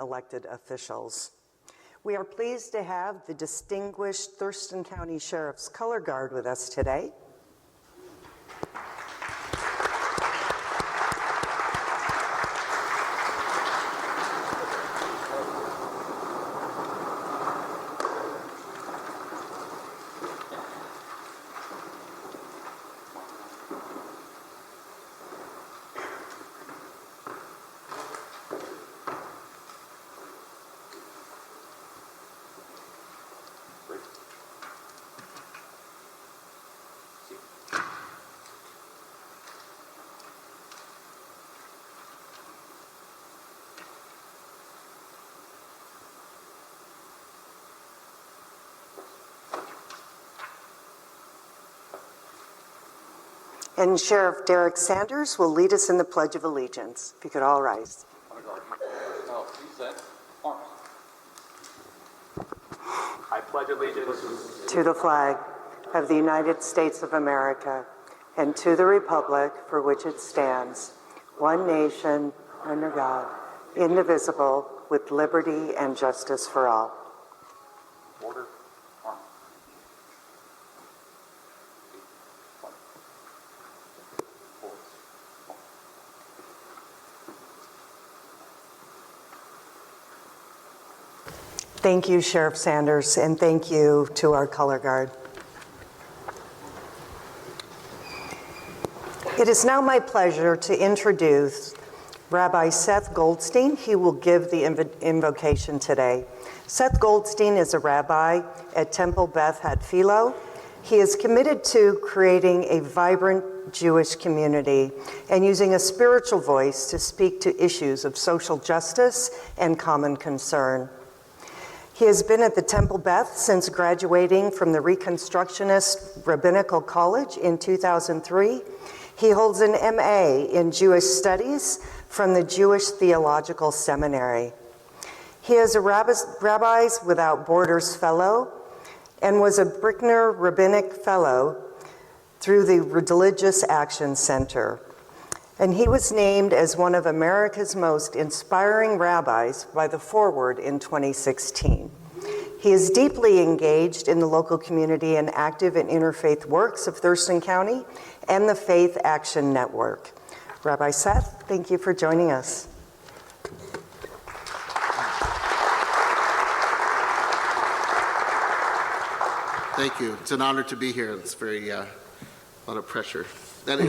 elected officials. We are pleased to have the distinguished Thurston County Sheriff's Color Guard with us today. And Sheriff Derek Sanders will lead us in the Pledge of Allegiance. If you could all rise. I pledge allegiance to the flag of the United States of America and to the republic for which it stands, one nation, under God, indivisible, with liberty and justice for all. Order. Arm. Thank you, Sheriff Sanders, and thank you to our color guard. It is now my pleasure to introduce Rabbi Seth Goldstein. He will give the invocation today. Seth Goldstein is a rabbi at Temple Beth Hatfiloh. He is committed to creating a vibrant Jewish community and using a spiritual voice to speak to issues of social justice and common concern. He has been at the Temple Beth since graduating from the Reconstructionist Rabbinical College in 2003. He holds an MA in Jewish Studies from the Jewish Theological Seminary. He is a Rabbis Without Borders Fellow and was a Brickner Rabbinic Fellow through the Religious Action Center. And he was named as one of America's most inspiring rabbis by the Forward in 2016. He is deeply engaged in the local community and active in interfaith works of Thurston County and the Faith Action Network. Rabbi Seth, thank you for joining us. Thank you. It's an honor to be here. It's very, a lot of pressure. That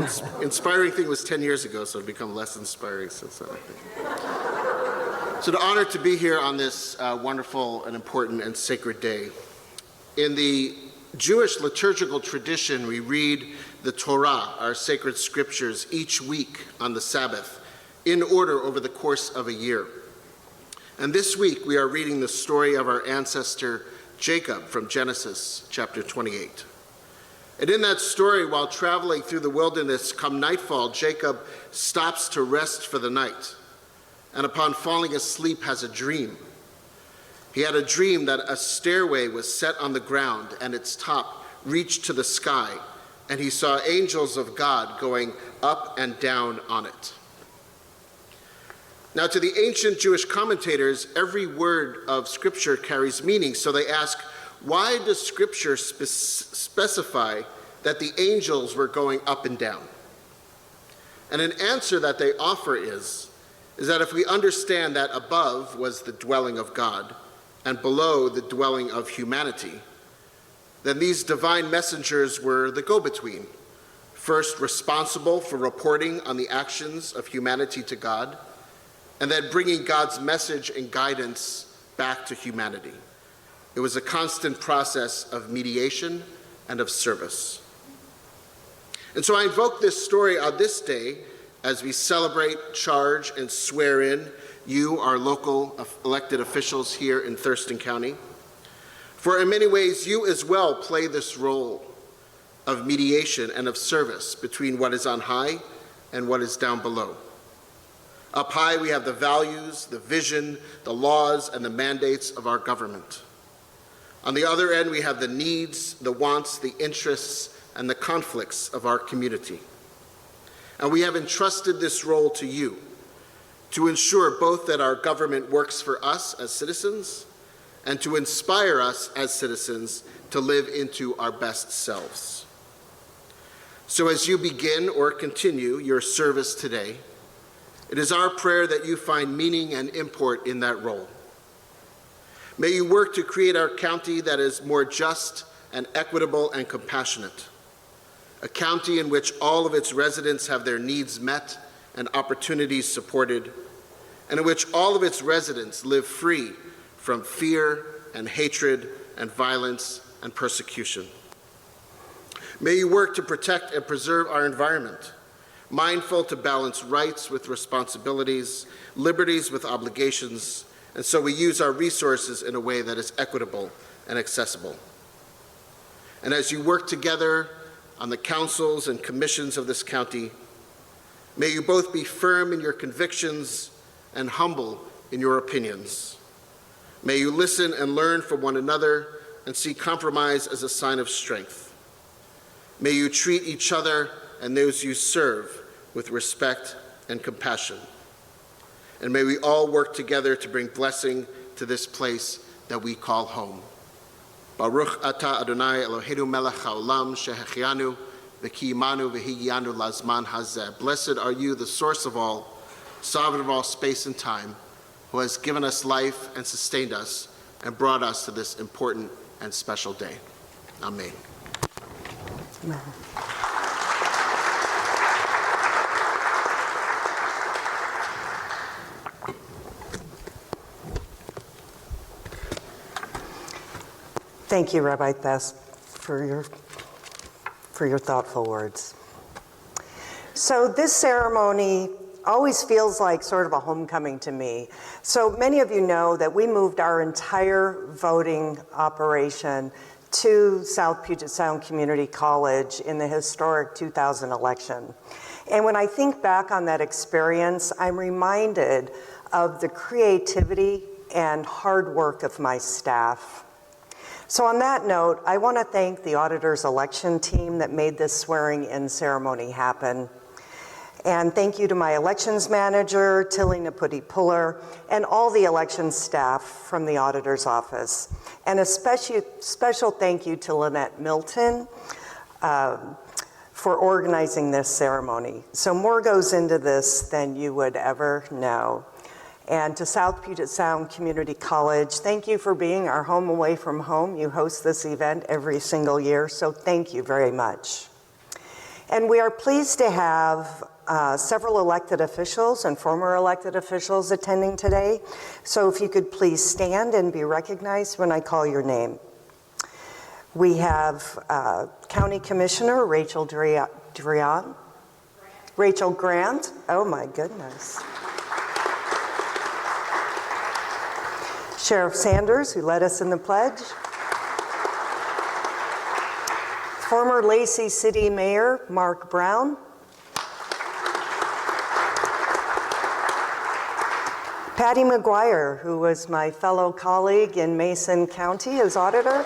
inspiring thing was 10 years ago, so it's become less inspiring since then, I think. So the honor to be here on this wonderful and important and sacred day. In the Jewish liturgical tradition, we read the Torah, our sacred scriptures, each week on the Sabbath, in order over the course of a year. And this week, we are reading the story of our ancestor Jacob from Genesis chapter 28. And in that story, while traveling through the wilderness, come nightfall, Jacob stops to rest for the night, and upon falling asleep has a dream. He had a dream that a stairway was set on the ground and its top reached to the sky, and he saw angels of God going up and down on it. Now, to the ancient Jewish commentators, every word of Scripture carries meaning, so they ask, why does Scripture specify that the angels were going up and down? And an answer that they offer is that if we understand that above was the dwelling of God and below the dwelling of humanity, then these divine messengers were the go-between, first responsible for reporting on the actions of humanity to God, and then bringing God's message and guidance back to humanity. It was a constant process of mediation and of service. And so I invoke this story on this day as we celebrate, charge, and swear in you, our local elected officials here in Thurston County. For in many ways, you as well play this role of mediation and of service between what is on high and what is down below. Up high, we have the values, the vision, the laws, and the mandates of our government. On the other end, we have the needs, the wants, the interests, and the conflicts of our community. And we have entrusted this role to you to ensure both that our government works for us as citizens and to inspire us as citizens to live into our best selves. So as you begin or continue your service today, it is our prayer that you find meaning and import in that role. May you work to create our county that is more just and equitable and compassionate, a county in which all of its residents have their needs met and opportunities supported, and in which all of its residents live free from fear and hatred and violence and persecution. May you work to protect and preserve our environment, mindful to balance rights with responsibilities, liberties with obligations, and so we use our resources in a way that is equitable and accessible. And as you work together on the councils and commissions of this county, may you both be firm in your convictions and humble in your opinions. May you listen and learn from one another and see compromise as a sign of strength. May you treat each other and those you serve with respect and compassion. And may we all work together to bring blessing to this place that we call home. Baruch atah Adonai Eloheinu melech haolam shehechianu v'kiyimanu v'higiyanu lazman hazeh. Blessed are you, the source of all, sovereign of all space and time, who has given us life and sustained us and brought us to this important and special day. Amen. Amen. Thank you, Rabbi Thess, for your thoughtful words. So this ceremony always feels like sort of a homecoming to me. So many of you know that we moved our entire voting operation to South Puget Sound Community College in the historic 2000 election. And when I think back on that experience, I'm reminded of the creativity and hard work of my staff. So on that note, I want to thank the auditor's election team that made this swearing-in ceremony happen. And thank you to my elections manager, Tilly Naputi-Puller, and all the election staff from the auditor's office. And a special thank you to Lynette Milton for organizing this ceremony. So more goes into this than you would ever know. And to South Puget Sound Community College, thank you for being our home away from home. You host this event every single year, so thank you very much. And we are pleased to have several elected officials and former elected officials attending today. So if you could please stand and be recognized when I call your name. We have County Commissioner Rachel Rachel Grant. Oh my goodness. Sheriff Sanders, who led us in the pledge. Former Lacey City Mayor Mark Brown. Patty McGuire, who was my fellow colleague in Mason County as auditor.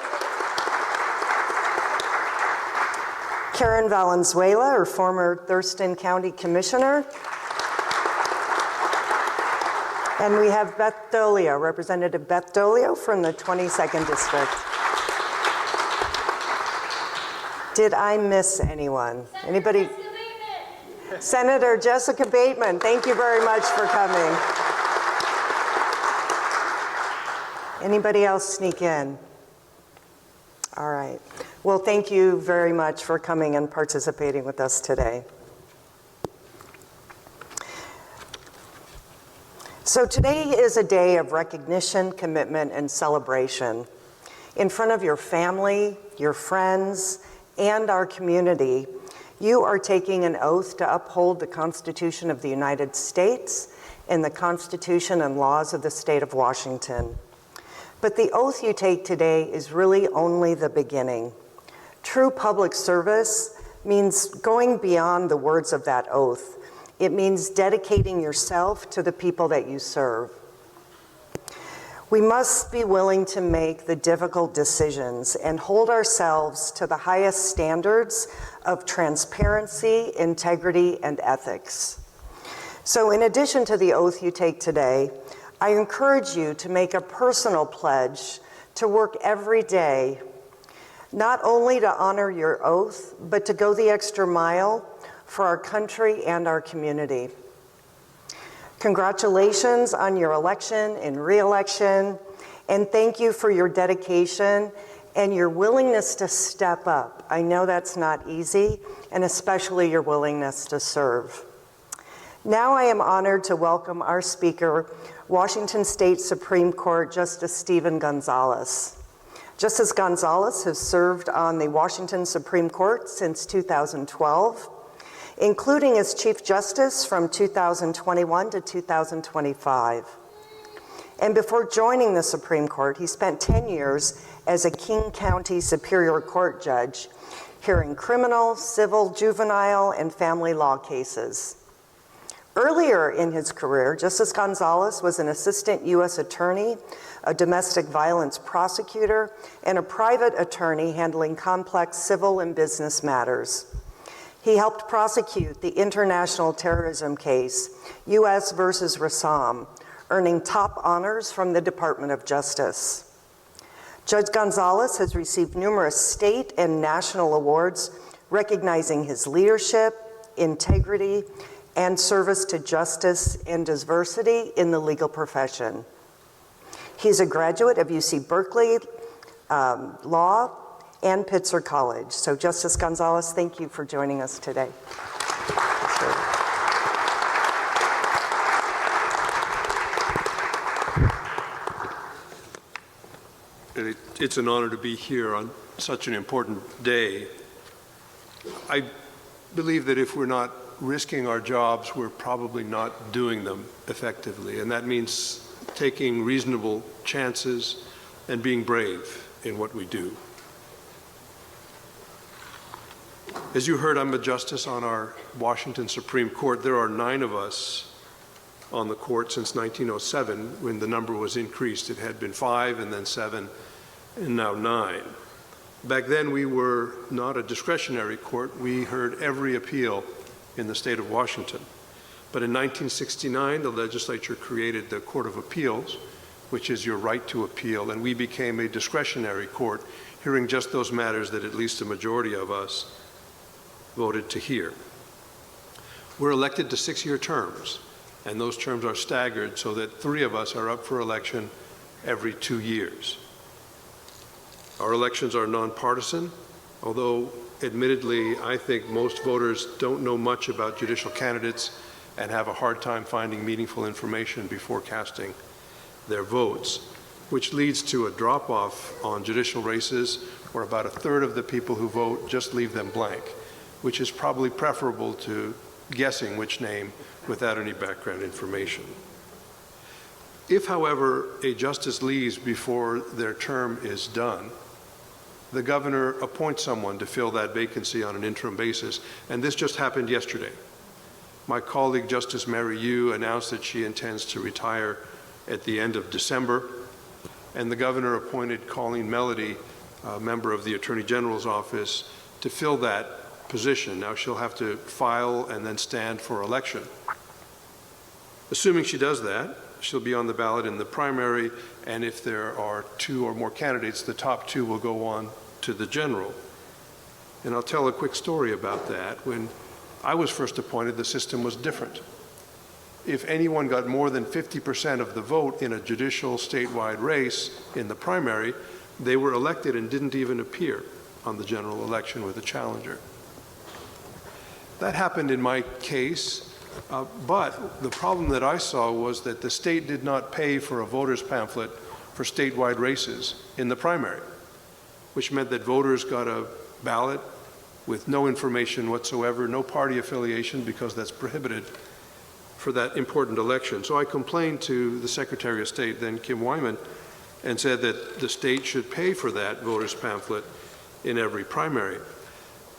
Karen Valenzuela, our former Thurston County Commissioner. And we have Beth Dolio, Representative Beth Dolio from the 22nd District. Did I miss anyone? Anybody? Senator Jessica Bateman, thank you very much for coming. Anybody else sneak in? All right. Well, thank you very much for coming and participating with us today. So today is a day of recognition, commitment, and celebration. In front of your family, your friends, and our community, you are taking an oath to uphold the Constitution of the United States and the Constitution and laws of the state of Washington. But the oath you take today is really only the beginning. True public service means going beyond the words of that oath. It means dedicating yourself to the people that you serve. We must be willing to make the difficult decisions and hold ourselves to the highest standards of transparency, integrity, and ethics. So in addition to the oath you take today, I encourage you to make a personal pledge to work every day, not only to honor your oath, but to go the extra mile for our country and our community. Congratulations on your election and re-election, and thank you for your dedication and your willingness to step up. I know that's not easy, and especially your willingness to serve. Now I am honored to welcome our speaker, Washington State Supreme Court Justice Stephen González. Justice González has served on the Washington Supreme Court since 2012, including as Chief Justice from 2021 to 2025. And before joining the Supreme Court, he spent 10 years as a King County Superior Court judge, hearing criminal, civil, juvenile, and family law cases. Earlier in his career, Justice González was an assistant U.S. attorney, a domestic violence prosecutor, and a private attorney handling complex civil and business matters. He helped prosecute the international terrorism case, U.S. versus Rassam, earning top honors from the Department of Justice. Judge González has received numerous state and national awards recognizing his leadership, integrity, and service to justice and diversity in the legal profession. He's a graduate of UC Berkeley Law and Pitzer College. So Justice González, thank you for joining us today. It's an honor to be here on such an important day. I believe that if we're not risking our jobs, we're probably not doing them effectively, and that means taking reasonable chances and being brave in what we do. As you heard, I'm a justice on our Washington Supreme Court. There are 9 of us on the court since 1907, when the number was increased. It had been 5 and then 7 and now 9. Back then we were not a discretionary court. We heard every appeal in the state of Washington. But in 1969, the legislature created the Court of Appeals, which is your right to appeal, and we became a discretionary court, hearing just those matters that at least a majority of us voted to hear. We're elected to 6-year terms, and those terms are staggered so that 3 of us are up for election every 2 years. Our elections are nonpartisan, although admittedly, I think most voters don't know much about judicial candidates and have a hard time finding meaningful information before casting their votes, which leads to a drop-off on judicial races where about 1/3 of the people who vote just leave them blank, which is probably preferable to guessing which name without any background information. If, however, a justice leaves before their term is done, the governor appoints someone to fill that vacancy on an interim basis, and this just happened yesterday. My colleague, Justice Mary Yu, announced that she intends to retire at the end of December, and the governor appointed Colleen Melody, a member of the Attorney General's office, to fill that position. Now she'll have to file and then stand for election. Assuming she does that, she'll be on the ballot in the primary, and if there are 2 or more candidates, the top 2 will go on to the general. And I'll tell a quick story about that. When I was first appointed, the system was different. If anyone got more than 50% of the vote in a judicial statewide race in the primary, they were elected and didn't even appear on the general election with a challenger. That happened in my case, but the problem that I saw was that the state did not pay for a voter's pamphlet for statewide races in the primary, which meant that voters got a ballot with no information whatsoever, no party affiliation, because that's prohibited for that important election. So I complained to the Secretary of State, then Kim Wyman, and said that the state should pay for that voter's pamphlet in every primary.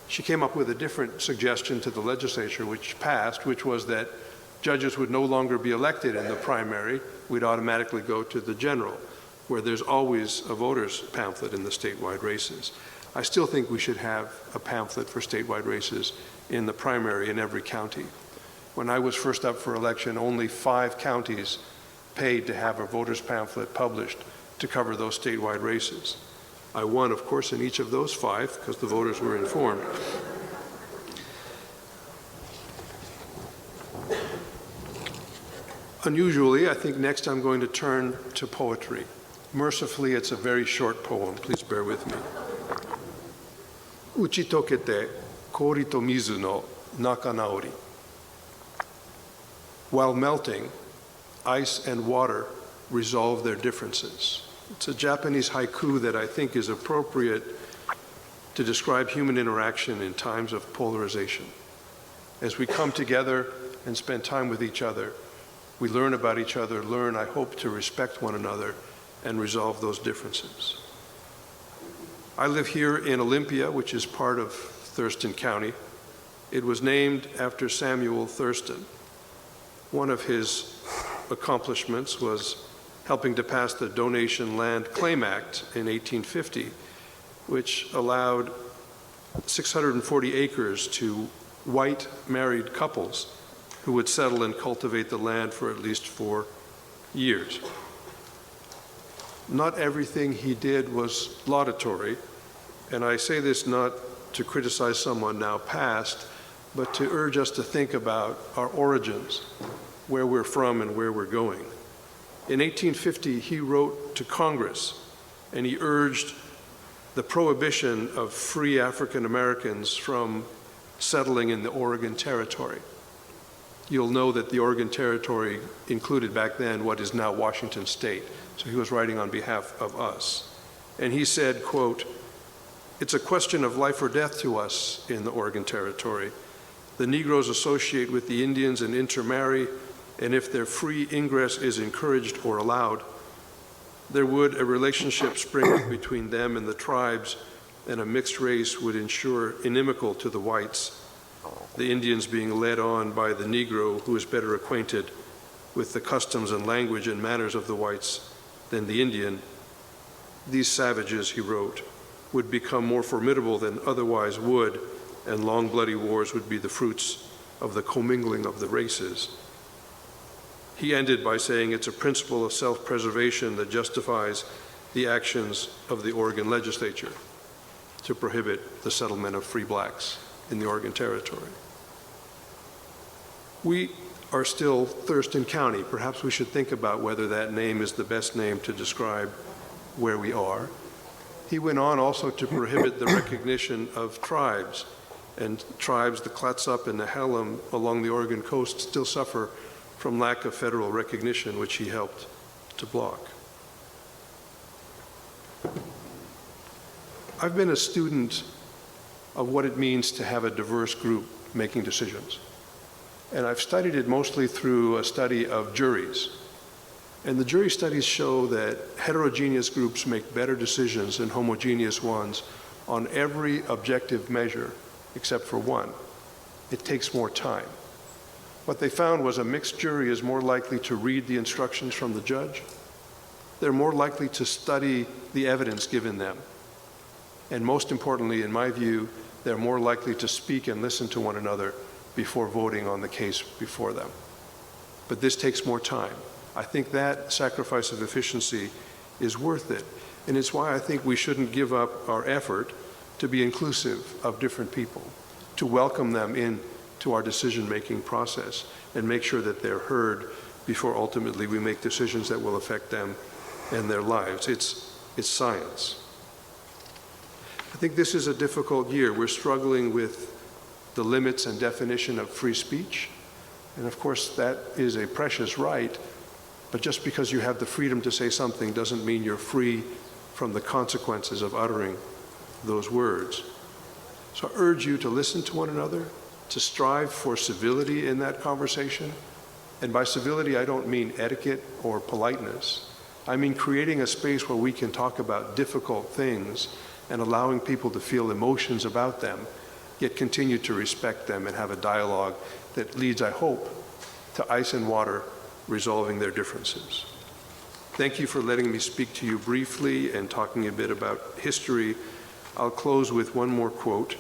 She came up with a different suggestion to the legislature, which passed, which was that judges would no longer be elected in the primary. We'd automatically go to the general, where there's always a voter's pamphlet in the statewide races. I still think we should have a pamphlet for statewide races in the primary in every county. When I was first up for election, only 5 counties paid to have a voter's pamphlet published to cover those statewide races. I won, of course, in each of those 5 because the voters were informed. Unusually, I think next I'm going to turn to poetry. Mercifully, it's a very short poem. Please bear with me. Uchi tokete kori to mizu no naka naori. While melting, ice and water resolve their differences. It's a Japanese haiku that I think is appropriate to describe human interaction in times of polarization. As we come together and spend time with each other, we learn about each other, I hope, to respect one another and resolve those differences. I live here in Olympia, which is part of Thurston County. It was named after Samuel Thurston. One of his accomplishments was helping to pass the Donation Land Claim Act in 1850, which allowed 640 acres to white married couples who would settle and cultivate the land for at least 4 years. Not everything he did was laudatory, and I say this not to criticize someone now past, but to urge us to think about our origins, where we're from and where we're going. In 1850, he wrote to Congress, and he urged the prohibition of free African Americans from settling in the Oregon Territory. You'll know that the Oregon Territory included back then what is now Washington State. So he was writing on behalf of us. And he said, quote, "It's a question of life or death to us in the Oregon Territory. The Negroes associate with the Indians and intermarry, and if their free ingress is encouraged or allowed, there would a relationship spring up between them and the tribes, and a mixed race would ensure inimical to the whites, the Indians being led on by the Negro who is better acquainted with the customs and language and manners of the whites than the Indian. These savages," he wrote, "would become more formidable than otherwise would, and long bloody wars would be the fruits of the commingling of the races." He ended by saying it's a principle of self-preservation that justifies the actions of the Oregon legislature to prohibit the settlement of free blacks in the Oregon Territory. We are still Thurston County. Perhaps we should think about whether that name is the best name to describe where we are. He went on also to prohibit the recognition of tribes, and tribes, the Clatsop and the Hallam along the Oregon coast, still suffer from lack of federal recognition, which he helped to block. I've been a student of what it means to have a diverse group making decisions. And I've studied it mostly through a study of juries. And the jury studies show that heterogeneous groups make better decisions than homogeneous ones on every objective measure except for one. It takes more time. What they found was a mixed jury is more likely to read the instructions from the judge. They're more likely to study the evidence given them. And most importantly, in my view, they're more likely to speak and listen to one another before voting on the case before them. But this takes more time. I think that sacrifice of efficiency is worth it. And it's why I think we shouldn't give up our effort to be inclusive of different people, to welcome them into our decision-making process and make sure that they're heard before ultimately we make decisions that will affect them and their lives. It's science. I think this is a difficult year. We're struggling with the limits and definition of free speech. And of course, that is a precious right, but just because you have the freedom to say something doesn't mean you're free from the consequences of uttering those words. So I urge you to listen to one another, to strive for civility in that conversation. And by civility, I don't mean etiquette or politeness. I mean creating a space where we can talk about difficult things and allowing people to feel emotions about them, yet continue to respect them and have a dialogue that leads, I hope, to ice and water resolving their differences. Thank you for letting me speak to you briefly and talking a bit about history. I'll close with one more quote,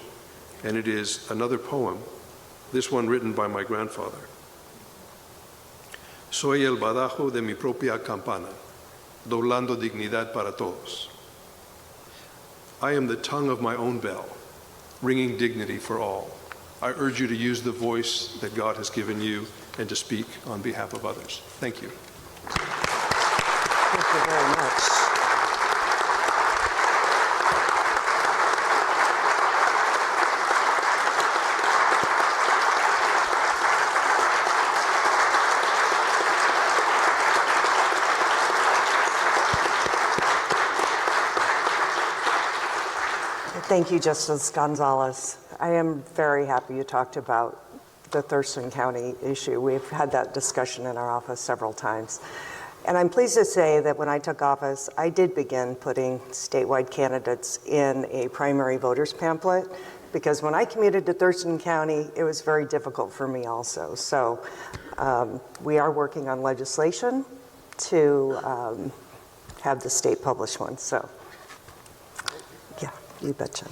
and it is another poem, this one written by my grandfather. Soy el badajo de mi propia campana, doblando dignidad para todos. I am the tongue of my own bell, ringing dignity for all. I urge you to use the voice that God has given you and to speak on behalf of others. Thank you. Thank you very much. Thank you, Justice González. I am very happy you talked about the Thurston County issue. We've had that discussion in our office several times. And I'm pleased to say that when I took office, I did begin putting statewide candidates in a primary voters pamphlet, because when I commuted to Thurston County, it was very difficult for me also. So we are working on legislation to have the state publish one. So yeah, you betcha.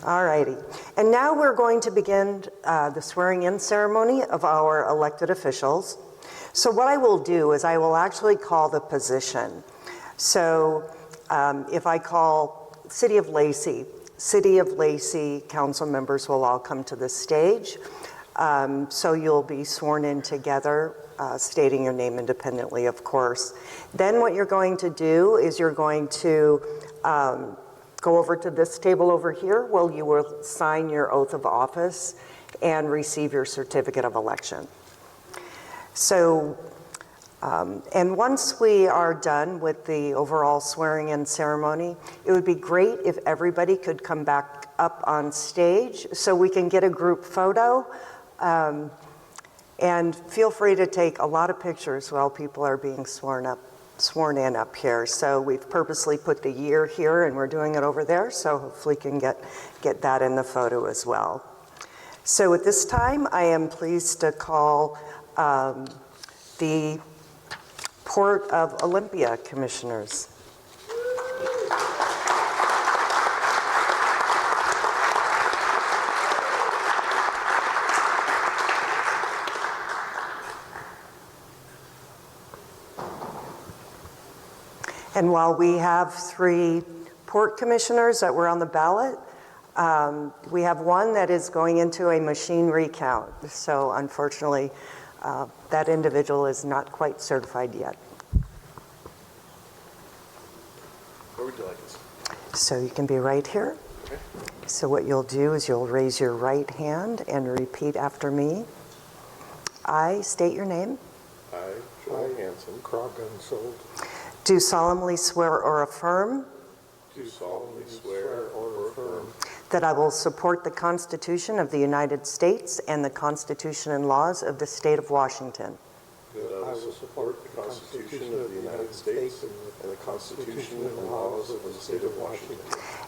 All righty. And now we're going to begin the swearing-in ceremony of our elected officials. So what I will do is I will actually call the position. So if I call City of Lacey council members will all come to the stage. So you'll be sworn in together, stating your name independently, of course. Then what you're going to do is you're going to go over to this table over here where you will sign your oath of office and receive your certificate of election. So, and once we are done with the overall swearing-in ceremony, it would be great if everybody could come back up on stage so we can get a group photo. And feel free to take a lot of pictures while people are being sworn in up here. So we've purposely put the year here and we're doing it over there, so hopefully we can get that in the photo as well. So at this time, I am pleased to call the Port of Olympia Commissioners. And while we have 3 port commissioners that were on the ballot, we have one that is going into a machine recount. So unfortunately, that individual is not quite certified yet. Where would you like us? So you can be right here. Okay. So what you'll do is you'll raise your right hand and repeat after me. I state your name. I, Joel Hanson, González, Do solemnly swear or affirm do solemnly swear or affirm that I will support the Constitution of the United States and the Constitution and laws of the state of Washington, that I will support the Constitution of the United States and the Constitution and laws of the state of Washington,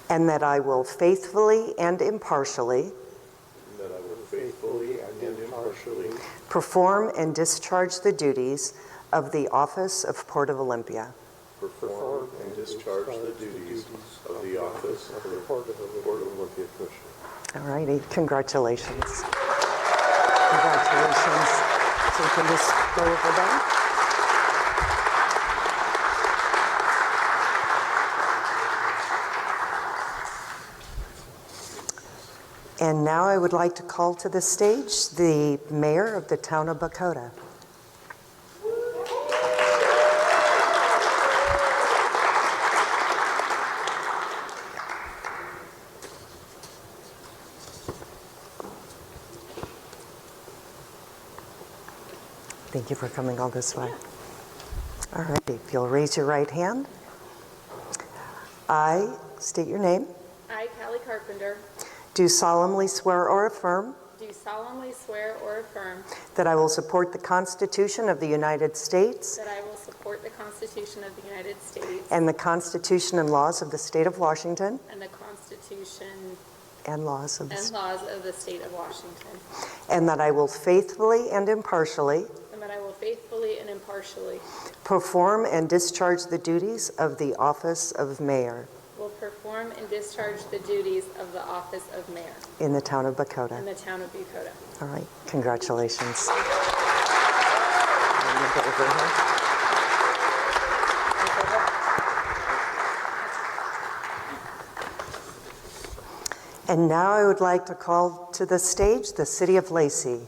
and that I will faithfully and impartially and that I will faithfully and impartially perform and discharge the duties of the office of Port of Olympia perform and discharge the duties of the office of the Port of Olympia Commissioner. All righty, congratulations. Congratulations. So you can just go over that. And now I would like to call to the stage the mayor of the town of Bakota. Thank you for coming all this way. All right, if you'll raise your right hand. I state your name. I, Callie Carpenter, Do solemnly swear or affirm do solemnly swear or affirm that I will support the Constitution of the United States that I will support the Constitution of the United States and the Constitution and laws of the state of Washington and the Constitution and laws of and laws of the state of Washington, and that I will faithfully and impartially and that I will faithfully and impartially perform and discharge the duties of the office of mayor will perform and discharge the duties of the office of mayor in the town of in Bakota. the town of Bucota. All right, congratulations. Thank over here. And now I would like to call to the stage the City of Lacey.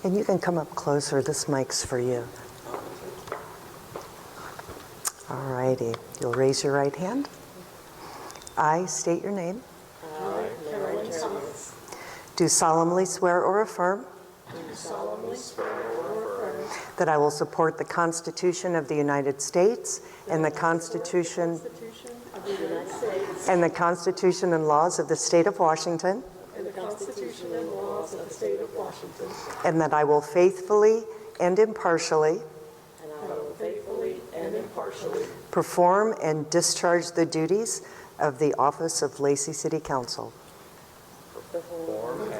And you can come up closer, this mic's for you. All righty, you'll raise your right hand. I state your name. Do solemnly swear or affirm. That I will support the Constitution of the United States and the Constitution and laws of the State of Washington. And that I will faithfully and impartially perform and discharge the duties of the office of Lacey City Council.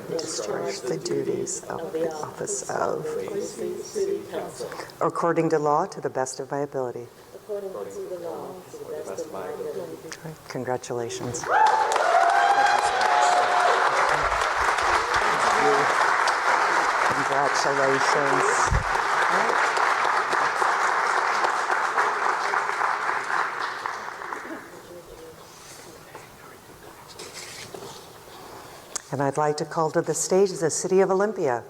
Discharge the duties of the office of Lacey City Council. According to law, to the best of my ability. According to the law, to the best of my ability. All right, congratulations. Congratulations. And I'd like to call to the stage the City of Olympia.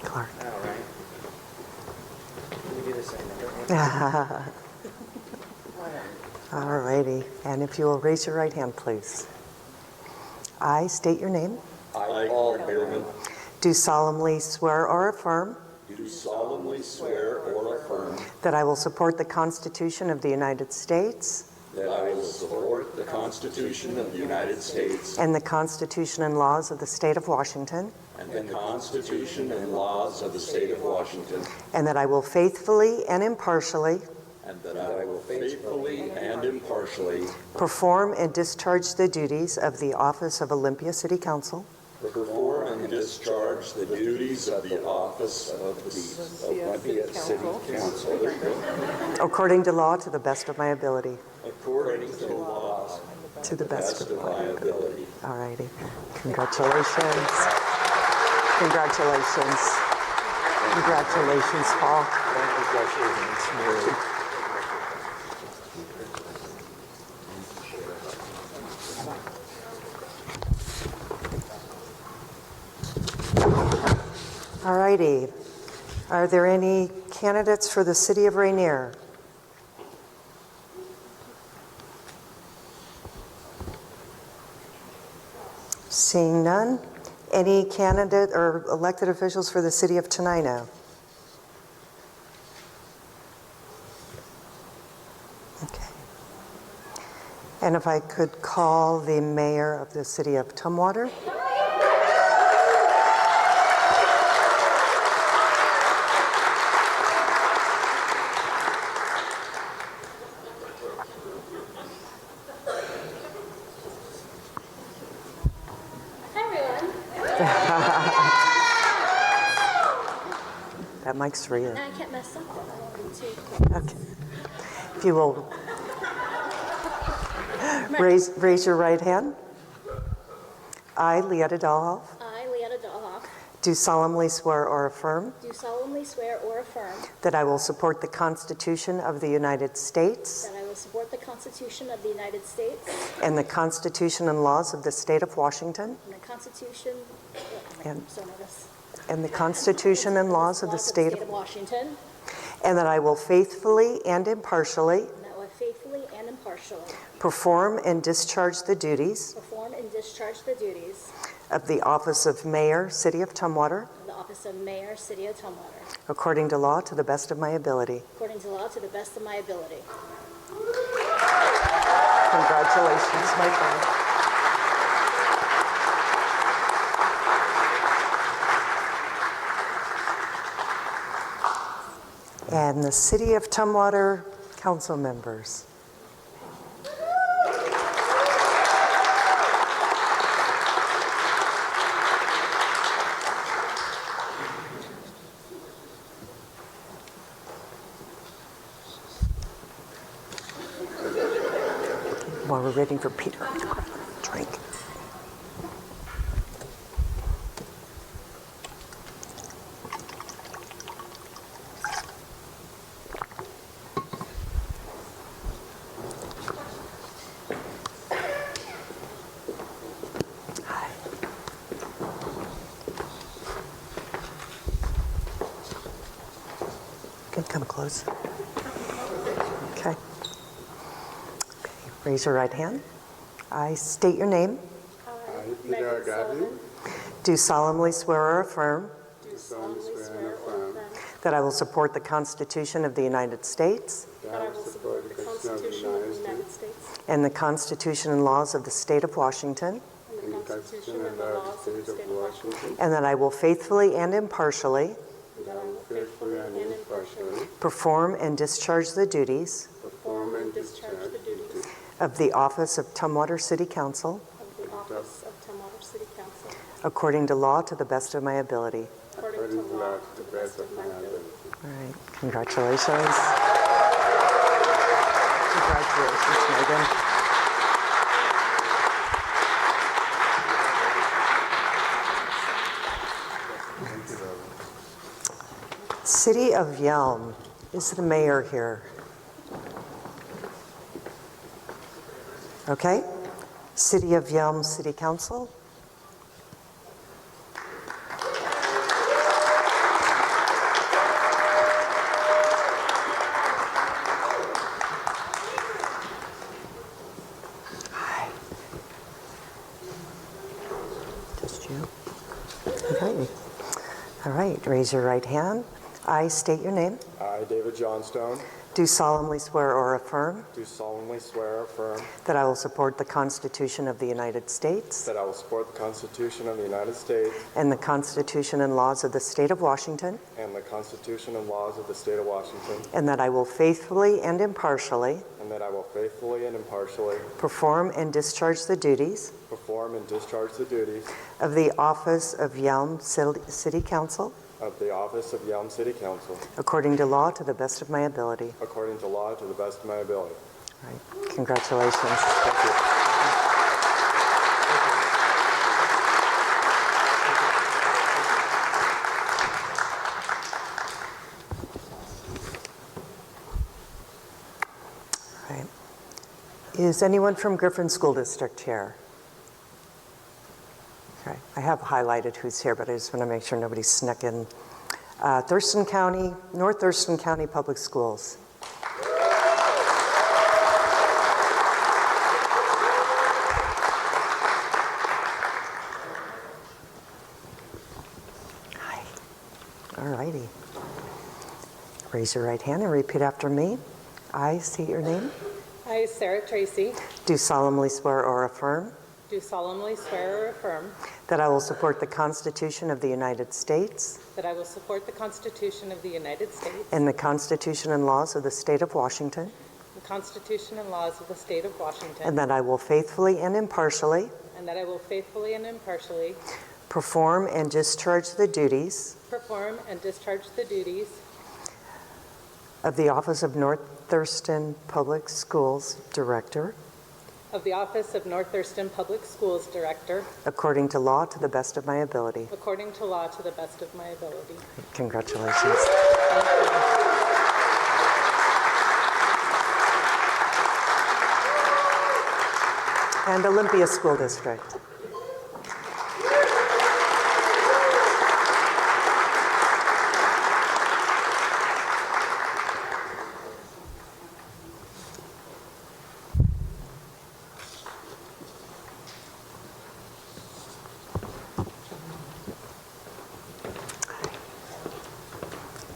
Clark. All right. Can we do the same number? All righty. And if you will raise your right hand, please. I state your name. I, Paul Behrman, Do solemnly swear or affirm do solemnly swear or affirm that I will support the Constitution of the United States that I will support the Constitution of the United States and the Constitution and laws of the State of Washington, and the Constitution and laws of the State of Washington, and that I will faithfully and impartially and that I will faithfully and impartially perform and discharge the duties of the office of Olympia City Council perform and discharge the duties of the office of the Olympia City Council according to law to the best of my ability. according to the laws To the best of of my ability. All righty. Congratulations. Congratulations. Congratulations, Paul. All righty. Are there any candidates for the City of Rainier? Seeing none. Any candidate or elected officials for the City of Tenino? Okay. And if I could call the mayor of the City of Tumwater? That mic's for you. I can't mess up. Okay. If you will raise your right hand. I, Leetta Dahlhoff, I, Leetta Dahlhoff, do solemnly swear or affirm do solemnly swear or affirm that I will support the Constitution of the United States that I will support the Constitution of the United States and the Constitution and laws of the State of Washington and the Constitution, And- so nervous. and the Constitution and laws of the State of Washington, and that I will faithfully and impartially and that I will faithfully and impartially perform and discharge the duties of the office of Mayor, City of Tumwater, of the office of Mayor, City of Tumwater, according to law to the best of my ability. according to law to the best of my ability. Congratulations, my friend. And the City of Tumwater council members. While we're waiting for Peter to grab a drink. Hi. Can you come close? Okay. Raise your right hand. I state your name. I, Peter Agadi, Do solemnly swear or affirm do solemnly swear and affirm that I will support the Constitution of the United States that I will support the Constitution of the United States and the Constitution and laws of the State of Washington, and the Constitution and laws of the State of Washington, and that I will faithfully and impartially and that I will faithfully and impartially perform and discharge the duties perform and discharge the duties of the office of Tumwater City Council Of the office of Tumwater City Council, according to law to the best of my ability. according to law to the best of my ability. All right, congratulations. Congratulations, Megan. City of Yelm, is the mayor here? Okay. City of Yelm City Council. Hi. Just you. Okay. All right, raise your right hand. I state your name. I, David Johnstone, Do solemnly swear or affirm do solemnly swear or affirm that I will support the Constitution of the United States that I will support the Constitution of the United States and the Constitution and laws of the State of Washington, and the Constitution and laws of the State of Washington, and that I will faithfully and impartially and that I will faithfully and impartially perform and discharge the duties perform and discharge the duties of the office of Yelm City Council of the office of Yelm City Council according to law to the best of my ability. according to law to the best of my ability. All right. Congratulations. Thank you. All right. Is anyone from Griffin School District here? Okay. I have highlighted who's here, but I just want to make sure nobody snuck in. Thurston County, North Thurston County Public Schools. Hi. All righty. Raise your right hand and repeat after me. I state your name. I, Sarah Tracy, Do solemnly swear or affirm do solemnly swear or affirm that I will support the Constitution of the United States that I will support the Constitution of the United States, and the Constitution and laws of the State of Washington, the Constitution and laws of the State of Washington, and that I will faithfully and impartially and that I will faithfully and impartially perform and discharge the duties perform and discharge the duties of the office of North Thurston Public Schools Director of the office of North Thurston Public Schools Director according to law to the best of my ability. according to law to the best of my ability. Congratulations. Thank you. And Olympia School District.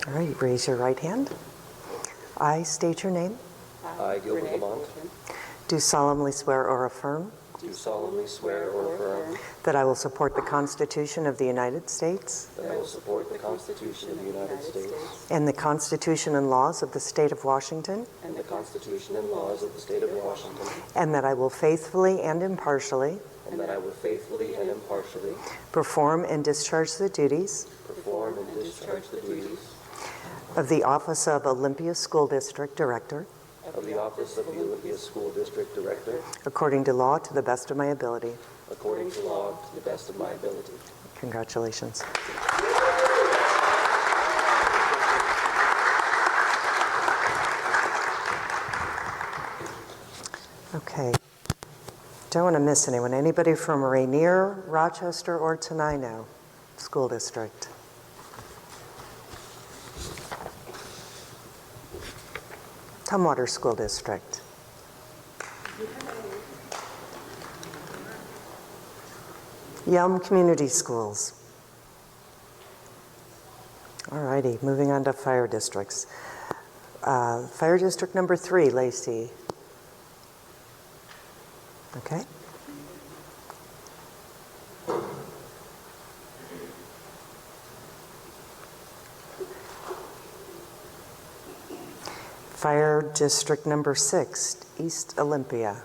All right, raise your right hand. I state your name. I, Gilbert Lamont, Do solemnly swear or affirm do solemnly swear or affirm that I will support the Constitution of the United States that I will support the Constitution of the United States and the Constitution and laws of the State of Washington, and the Constitution and laws of the State of Washington, and that I will faithfully and impartially and that I will faithfully and impartially perform and discharge the duties perform and discharge the duties of the office of Olympia School District Director of the office of the Olympia School District Director according to law to the best of my ability. according to law to the best of my ability. Congratulations. Okay. Don't want to miss anyone. Anybody from Rainier, Rochester, or Tenino School District? Tumwater School District. Yelm Community Schools. All righty, moving on to fire districts. Fire District number 3, Lacey. Okay. Fire District number 6, East Olympia.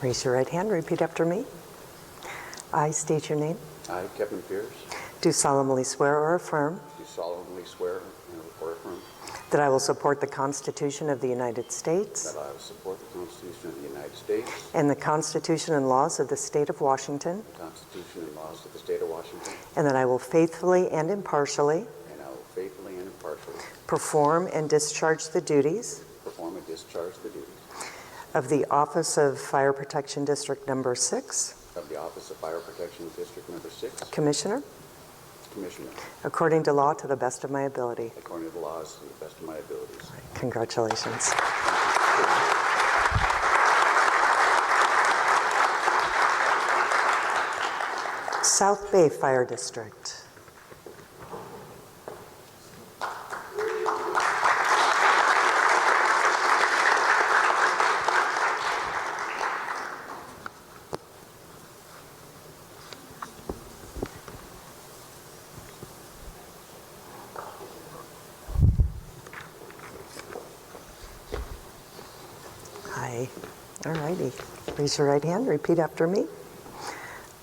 Raise your right hand, repeat after me. I state your name. I, Kevin Pierce, Do solemnly swear or affirm do solemnly swear or affirm that I will support the Constitution of the United States that I will support the Constitution of the United States, and the Constitution and laws of the State of Washington, the Constitution and laws of the State of Washington, and that I will faithfully and impartially and I will faithfully and impartially perform and discharge the duties perform and discharge the duties of the Office of Fire Protection District Number 6, of the Office of Fire Protection District Number 6, Commissioner, Commissioner, according to law to the best of my ability. according to the laws to the best of my abilities. Congratulations. South Bay Fire District. Hi. All righty. Raise your right hand. Repeat after me.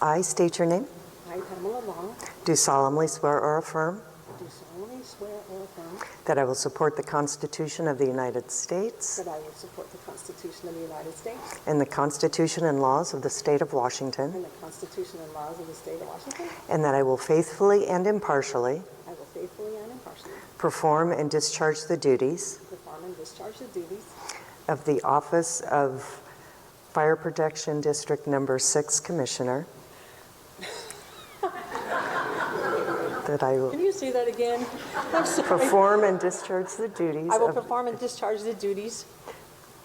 I state your name. I, Pamela Long, Do solemnly swear or affirm do solemnly swear or affirm that I will support the Constitution of the United States that I will support the Constitution of the United States and the Constitution and laws of the State of Washington, and the Constitution and laws of the State of Washington. and that I will faithfully and impartially I will faithfully and impartially perform and discharge the duties perform and discharge the duties of the Office of Fire Protection District Number 6 Commissioner. That I will Can you say that again? I'm sorry. perform and discharge the duties I will perform and discharge the duties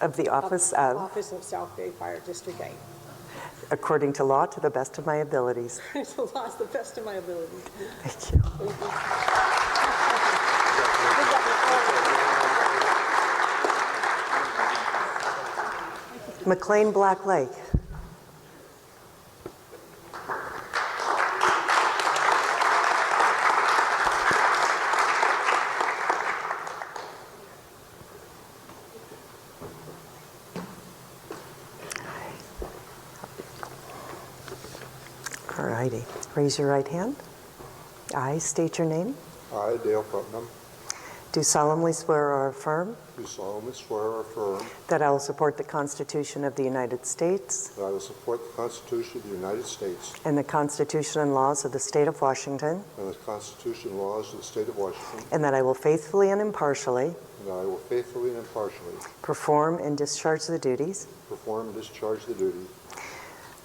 of the of Office the of, Office of South Bay Fire District 8. according to law, to the best of my abilities. It's the last, the best of my ability. Thank you. McLean Black Lake. All righty. Raise your right hand. I state your name. I, Dale Putnam, Do solemnly swear or affirm do solemnly swear or affirm that I will support the Constitution of the United States that I will support the Constitution of the United States and the Constitution and laws of the State of Washington, and the Constitution and laws of the State of Washington, and that I will faithfully and impartially and that I will faithfully and impartially perform and discharge the duties perform and discharge the duty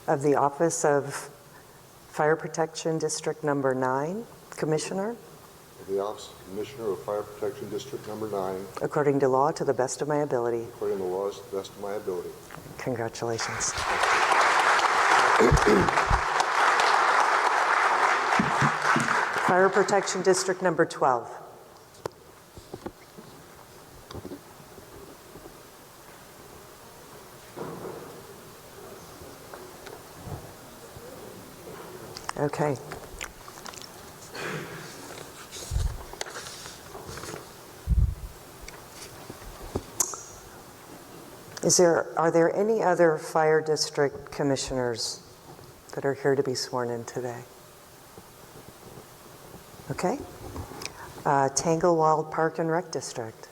of the Office of Fire Protection District Number 9, Commissioner, of the Office of Commissioner of Fire Protection District Number 9, according to law to the best of my ability. according to the laws to the best of my ability. Congratulations. Fire Protection District Number 12. Okay. Are there any other fire district commissioners that are here to be sworn in today? Okay. Tanglewild Park and Rec District.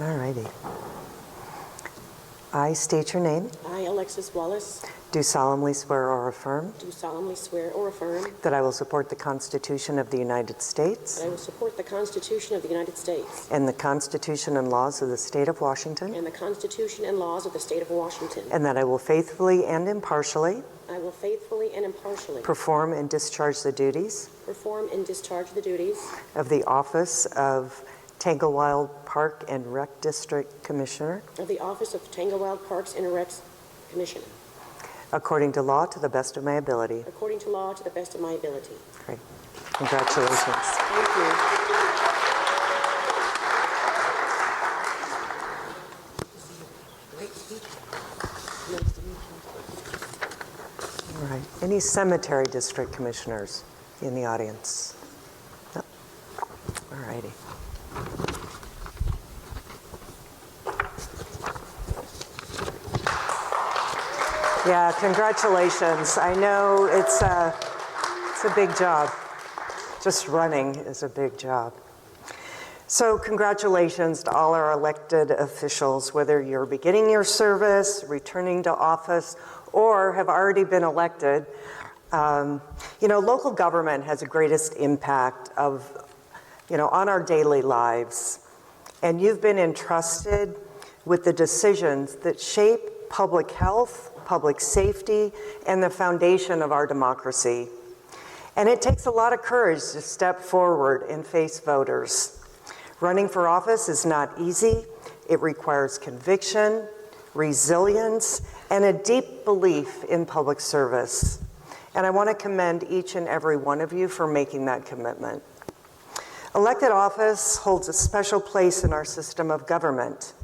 All righty. I state your name. I, Alexis Wallace, Do solemnly swear or affirm do solemnly swear or affirm that I will support the Constitution of the United States that I will support the Constitution of the United States and the Constitution and laws of the State of Washington, and the Constitution and laws of the State of Washington. and that I will faithfully and impartially I will faithfully and impartially perform and discharge the duties perform and discharge the duties of the office of Tanglewild Park and Rec District Commissioner of the Office of Tanglewild Parks and Recs Commissioner, according to law to the best of my ability. according to law to the best of my ability. Great. Congratulations. Thank you. All right. Any cemetery district commissioners in the audience? No? All righty. Yeah, congratulations. I know it's a big job. Just running is a big job. So congratulations to all our elected officials, whether you're beginning your service, returning to office, or have already been elected. Local government has the greatest impact on our daily lives. And you've been entrusted with the decisions that shape public health, public safety, and the foundation of our democracy. And it takes a lot of courage to step forward and face voters. Running for office is not easy. It requires conviction, resilience, and a deep belief in public service. And I want to commend each and every one of you for making that commitment. Elected office holds a special place in our system of government.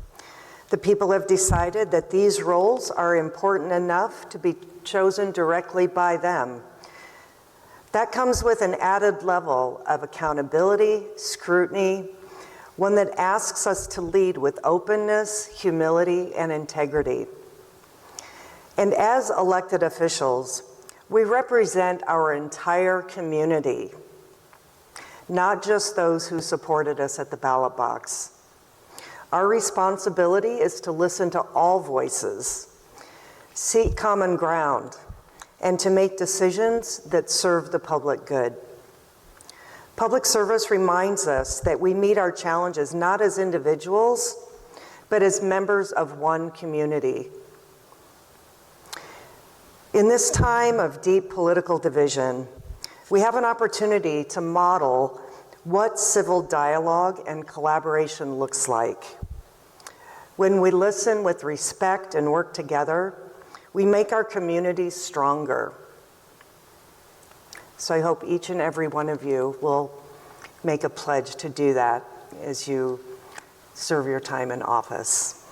The people have decided that these roles are important enough to be chosen directly by them. That comes with an added level of accountability, scrutiny, one that asks us to lead with openness, humility, and integrity. And as elected officials, we represent our entire community, not just those who supported us at the ballot box. Our responsibility is to listen to all voices, seek common ground, and to make decisions that serve the public good. Public service reminds us that we meet our challenges not as individuals, but as members of one community. In this time of deep political division, we have an opportunity to model what civil dialogue and collaboration looks like. When we listen with respect and work together, we make our communities stronger. So I hope each and every one of you will make a pledge to do that as you serve your time in office.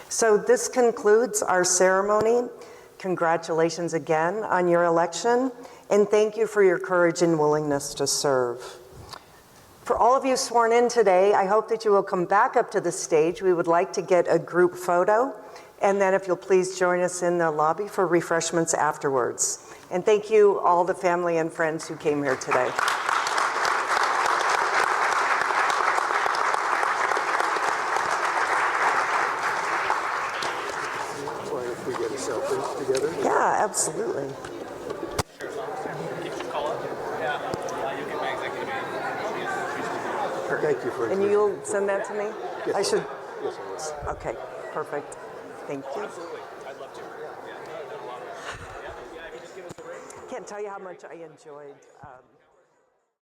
So this concludes our ceremony. Congratulations again on your election, and thank you for your courage and willingness to serve. For all of you sworn in today, I hope that you will come back up to the stage. We would like to get a group photo, and then if you'll please join us in the lobby for refreshments afterwards. And thank you all the family and friends who came here today. If we get a selfie together? Yeah, absolutely. Thank you for And you'll send that to me? I should, Yes, I will. okay, perfect. Thank you. Absolutely. I'd love to. Yeah. Can't tell you how much I enjoyed